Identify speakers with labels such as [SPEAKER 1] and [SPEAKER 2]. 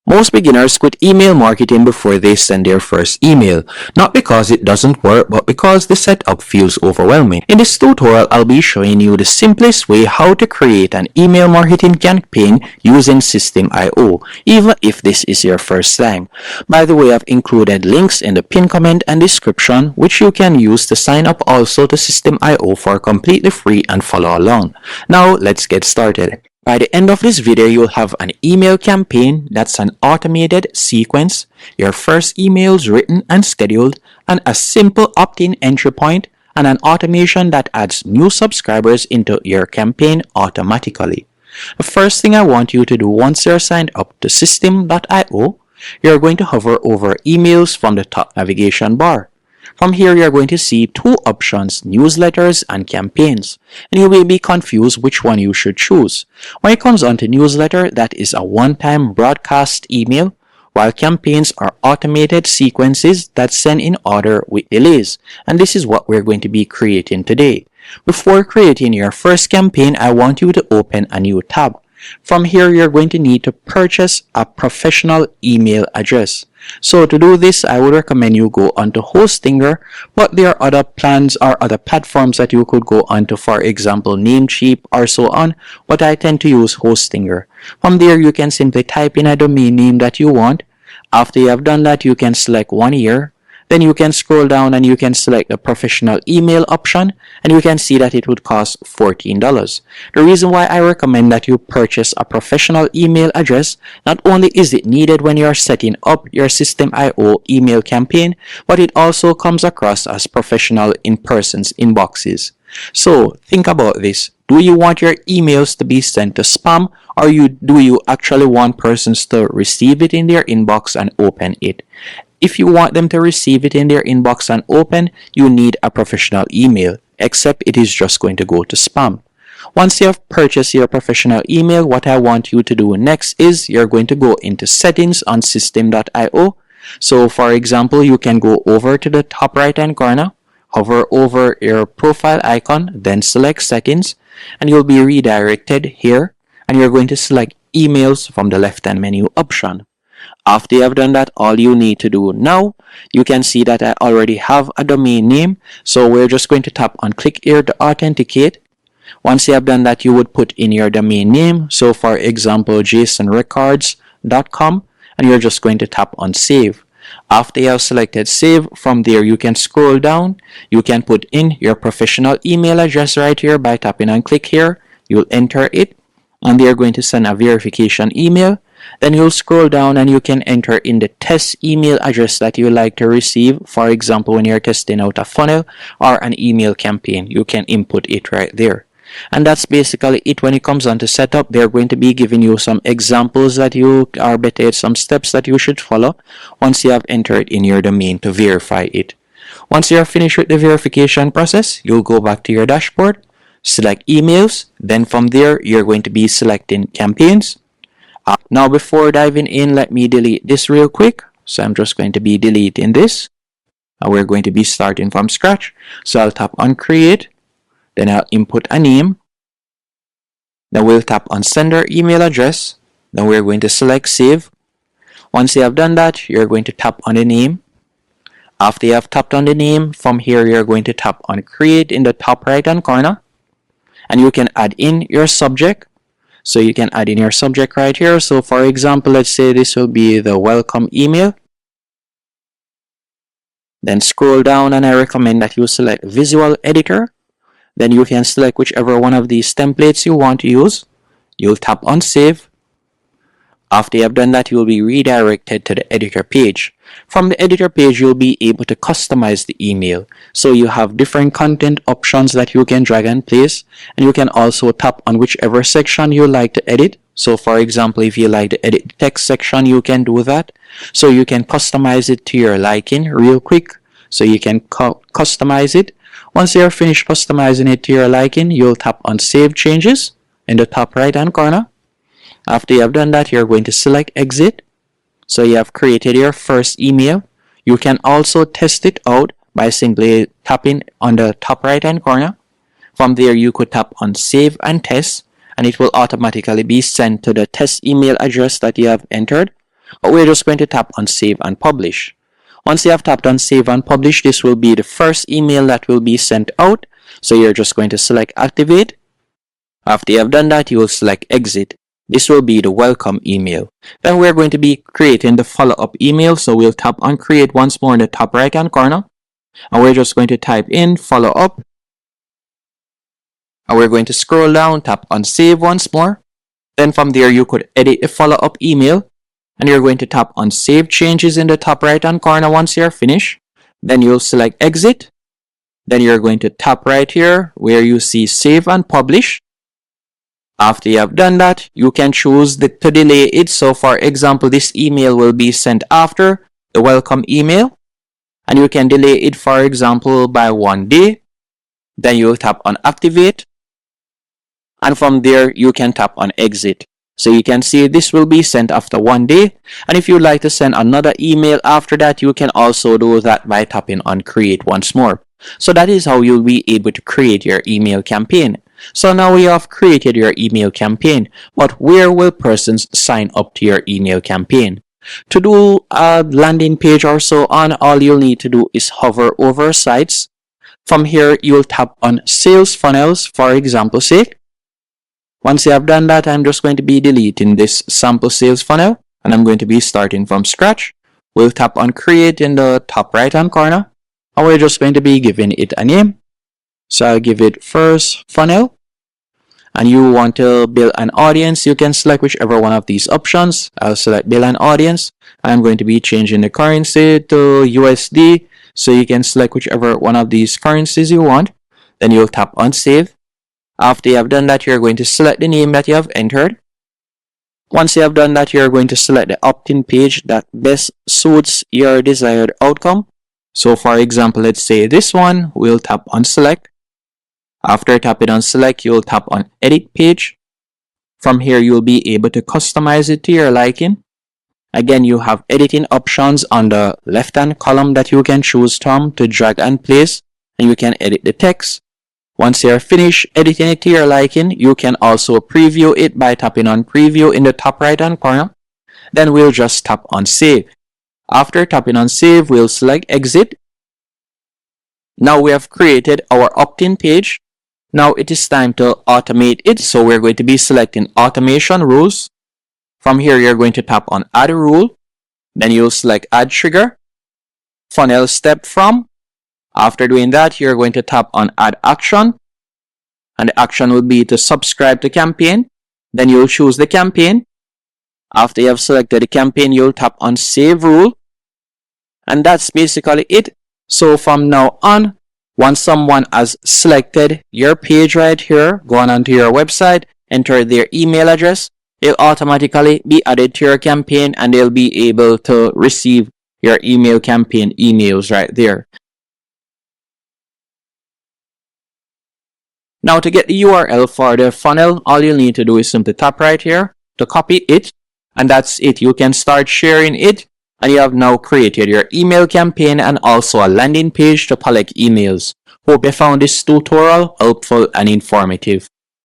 [SPEAKER 1] Most beginners quit email marketing before they send their first email, not because it doesn't work, but because the setup feels overwhelming. In this tutorial, I'll be showing you the simplest way how to create an email marketing campaign using System.io, even if this is your first time. By the way, I've included links in the pinned comment and description, which you can use to sign up also to System.io for completely free and follow along. Now, let's get started. By the end of this video, you'll have an email campaign that's an automated sequence, your first emails written and scheduled, and a simple opt-in entry point, and an automation that adds new subscribers into your campaign automatically. The first thing I want you to do once you're signed up to System.io, you're going to hover over emails from the top navigation bar. From here, you're going to see two options, newsletters and campaigns, and you may be confused which one you should choose. When it comes on to newsletter, that is a one-time broadcast email, while campaigns are automated sequences that send in order with delays, and this is what we're going to be creating today. Before creating your first campaign, I want you to open a new tab. From here, you're going to need to purchase a professional email address. So to do this, I would recommend you go onto Hostinger, but there are other plans or other platforms that you could go onto, for example, Namecheap or so on, but I tend to use Hostinger. From there, you can simply type in a domain name that you want. After you have done that, you can select 1 year. Then you can scroll down and you can select the professional email option, and you can see that it would cost $14. The reason why I recommend that you purchase a professional email address, not only is it needed when you are setting up your System.io email campaign, but it also comes across as professional in person's inboxes. So think about this. Do you want your emails to be sent to spam, or do you actually want persons to receive it in their inbox and open it? If you want them to receive it in their inbox and open, you need a professional email, except it is just going to go to spam. Once you have purchased your professional email, what I want you to do next is you're going to go into settings on System.io. So for example, you can go over to the top right hand corner, hover over your profile icon, then select settings, and you'll be redirected here, and you're going to select emails from the left hand menu option. After you have done that, all you need to do now, you can see that I already have a domain name. So we're just going to tap on click here to authenticate. Once you have done that, you would put in your domain name. So for example, jasonrecords.com, and you're just going to tap on save. After you have selected save, from there you can scroll down. You can put in your professional email address right here by tapping on click here. You'll enter it, and they're going to send a verification email. Then you'll scroll down and you can enter in the test email address that you like to receive. For example, when you're testing out a funnel or an email campaign, you can input it right there. And that's basically it. When it comes on to setup, they're going to be giving you some examples that you are better, some steps that you should follow once you have entered in your domain to verify it. Once you're finished with the verification process, you'll go back to your dashboard, select emails, then from there you're going to be selecting campaigns. Now before diving in, let me delete this real quick. So I'm just going to be deleting this. And we're going to be starting from scratch. So I'll tap on create. Then I'll input a name. Then we'll tap on sender email address. Then we're going to select save. Once you have done that, you're going to tap on the name. After you have tapped on the name, from here you're going to tap on create in the top right hand corner. And you can add in your subject. So you can add in your subject right here. So for example, let's say this will be the welcome email. Then scroll down and I recommend that you select visual editor. Then you can select whichever one of these templates you want to use. You'll tap on save. After you have done that, you will be redirected to the editor page. From the editor page, you'll be able to customize the email. So you have different content options that you can drag and place, and you can also tap on whichever section you like to edit. So for example, if you like to edit the text section, you can do that. So you can customize it to your liking real quick. So you can customize it. Once you're finished customizing it to your liking, you'll tap on save changes in the top right hand corner. After you have done that, you're going to select exit. So you have created your first email. You can also test it out by simply tapping on the top right hand corner. From there, you could tap on save and test, and it will automatically be sent to the test email address that you have entered. But we're just going to tap on save and publish. Once you have tapped on save and publish, this will be the first email that will be sent out. So you're just going to select activate. After you have done that, you will select exit. This will be the welcome email. Then we're going to be creating the follow-up email. So we'll tap on create once more in the top right hand corner. And we're just going to type in follow-up. And we're going to scroll down, tap on save once more. Then from there, you could edit the follow-up email. And you're going to tap on save changes in the top right hand corner once you're finished. Then you'll select exit. Then you're going to tap right here where you see save and publish. After you have done that, you can choose to delay it. So for example, this email will be sent after the welcome email. And you can delay it, for example, by 1 day. Then you'll tap on activate. And from there, you can tap on exit. So you can see this will be sent after 1 day. And if you'd like to send another email after that, you can also do that by tapping on create once more. So that is how you'll be able to create your email campaign. So now you have created your email campaign, but where will persons sign up to your email campaign? To do a landing page or so on, all you'll need to do is hover over sites. From here, you'll tap on sales funnels, for example's sake. Once you have done that, I'm just going to be deleting this sample sales funnel, and I'm going to be starting from scratch. We'll tap on create in the top right hand corner, and we're just going to be giving it a name. So I'll give it first funnel. And you want to build an audience, you can select whichever one of these options. I'll select build an audience. I'm going to be changing the currency to USD. So you can select whichever one of these currencies you want. Then you'll tap on save. After you have done that, you're going to select the name that you have entered. Once you have done that, you're going to select the opt-in page that best suits your desired outcome. So for example, let's say this one, we'll tap on select. After tapping on select, you'll tap on edit page. From here, you'll be able to customize it to your liking. Again, you have editing options on the left-hand column that you can choose from to drag and place, and you can edit the text. Once you're finished editing it to your liking, you can also preview it by tapping on preview in the top right-hand corner. Then we'll just tap on save. After tapping on save, we'll select exit. Now we have created our opt-in page. Now it is time to automate it. So we're going to be selecting automation rules. From here, you're going to tap on add rule. Then you'll select add trigger, funnel step from. After doing that, you're going to tap on add action. And the action will be to subscribe to campaign. Then you'll choose the campaign. After you have selected the campaign, you'll tap on save rule. And that's basically it. So from now on, once someone has selected your page right here, go on onto your website, enter their email address, it'll automatically be added to your campaign and they'll be able to receive your email campaign emails right there. Now to get the URL for the funnel, all you'll need to do is simply tap right here to copy it, and that's it. You can start sharing it, and you have now created your email campaign and also a landing page to collect emails. Hope you found this tutorial helpful and informative.